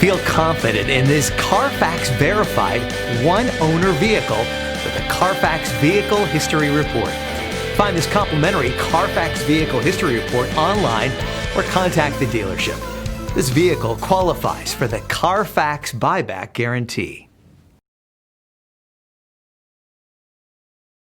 Feel confident in this CARFAX verified one-owner vehicle with a CARFAX Vehicle History Report. Find this complimentary CARFAX Vehicle History Report online or contact the dealership. This vehicle qualifies for the CARFAX buyback guarantee.